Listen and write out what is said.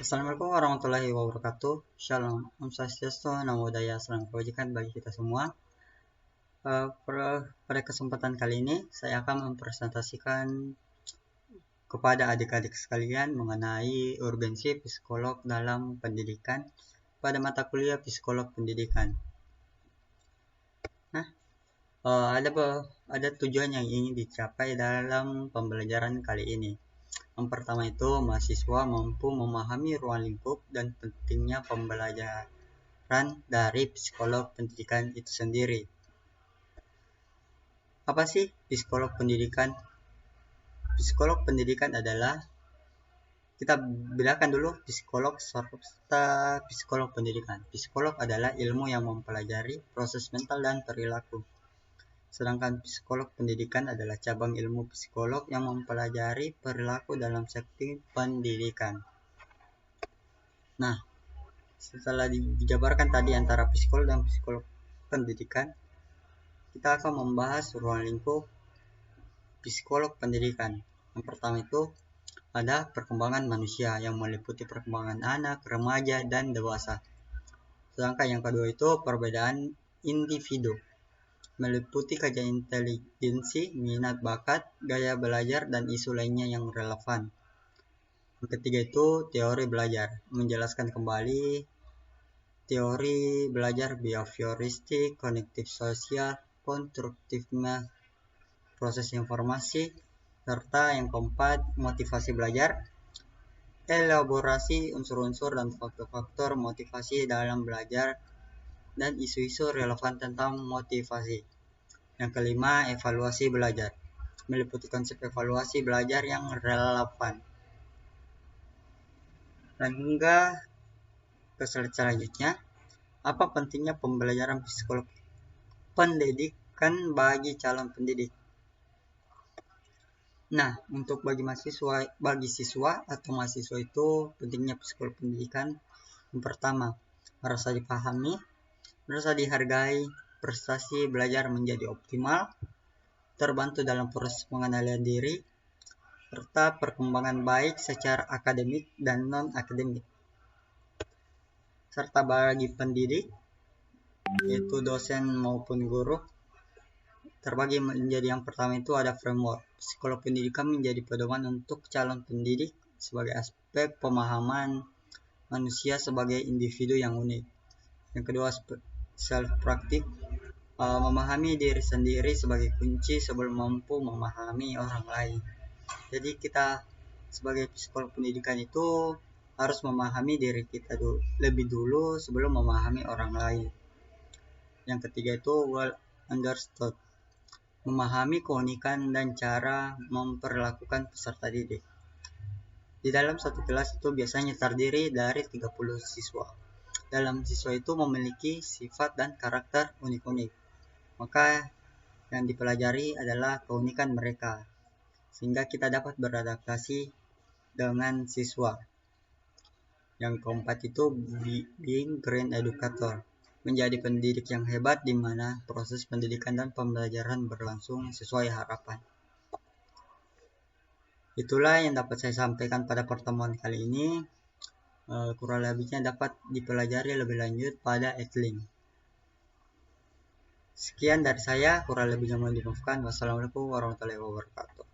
Assalamualaikum warahmatullahi wabarakatuh. Shalom, Om Swastiastu, Namo Buddhaya, salam kebajikan bagi kita semua. Pada kesempatan kali ini, saya akan mempresentasikan kepada adik-adik sekalian mengenai urgensi psikolog dalam pendidikan pada mata kuliah psikolog pendidikan. Nah, ada tujuan yang ingin dicapai dalam pembelajaran kali ini. Yang pertama itu, mahasiswa mampu memahami ruang lingkup dan pentingnya pembelajaran dari psikolog pendidikan itu sendiri. Apa sih psikolog pendidikan? Psikolog pendidikan adalah, kita bedakan dulu psikolog serta psikolog pendidikan. Psikolog adalah ilmu yang mempelajari proses mental dan perilaku. Sedangkan psikolog pendidikan adalah cabang ilmu psikolog yang mempelajari perilaku dalam setting pendidikan. Nah, setelah dijabarkan tadi antara psikolog dan psikolog pendidikan, kita akan membahas ruang lingkup psikolog pendidikan. Yang pertama itu ada perkembangan manusia yang meliputi perkembangan anak, remaja, dan dewasa. Sedangkan yang kedua itu perbedaan individu, meliputi kajian inteligensi, minat bakat, gaya belajar, dan isu lainnya yang relevan. Yang ketiga itu teori belajar, menjelaskan kembali teori belajar behavioristik, kognitif sosial, konstruktivisme, proses informasi, serta yang keempat motivasi belajar, elaborasi unsur-unsur dan faktor-faktor motivasi dalam belajar dan isu-isu relevan tentang motivasi. Yang kelima, evaluasi belajar, meliputi konsep evaluasi belajar yang relevan. Dan hingga ke slide selanjutnya, apa pentingnya pembelajaran psikolog pendidikan bagi calon pendidik? Nah, untuk bagi siswa atau mahasiswa itu pentingnya psikolog pendidikan. Yang pertama, merasa dipahami, merasa dihargai, prestasi belajar menjadi optimal, terbantu dalam proses pengendalian diri, serta perkembangan baik secara akademik dan non-akademik. Serta bagi pendidik, yaitu dosen maupun guru, terbagi menjadi yang pertama itu ada framework. Psikolog pendidikan menjadi pedoman untuk calon pendidik sebagai aspek pemahaman manusia sebagai individu yang unik. Yang kedua, self-practice, memahami diri sendiri sebagai kunci sebelum mampu memahami orang lain. Jadi kita sebagai psikolog pendidikan itu harus memahami diri kita lebih dulu sebelum memahami orang lain. Yang ketiga itu well understood, memahami keunikan dan cara memperlakukan peserta didik. Di dalam satu kelas itu biasanya terdiri dari 30 siswa. Dalam siswa itu memiliki sifat dan karakter unik-unik. Maka yang dipelajari adalah keunikan mereka, sehingga kita dapat beradaptasi dengan siswa. Yang keempat itu being great educator, menjadi pendidik yang hebat di mana proses pendidikan dan pembelajaran berlangsung sesuai harapan. Itulah yang dapat saya sampaikan pada pertemuan kali ini. Kurang lebihnya dapat dipelajari lebih lanjut pada Edlink. Sekian dari saya, kurang lebihnya mohon dimaafkan. Wassalamualaikum warahmatullahi wabarakatuh.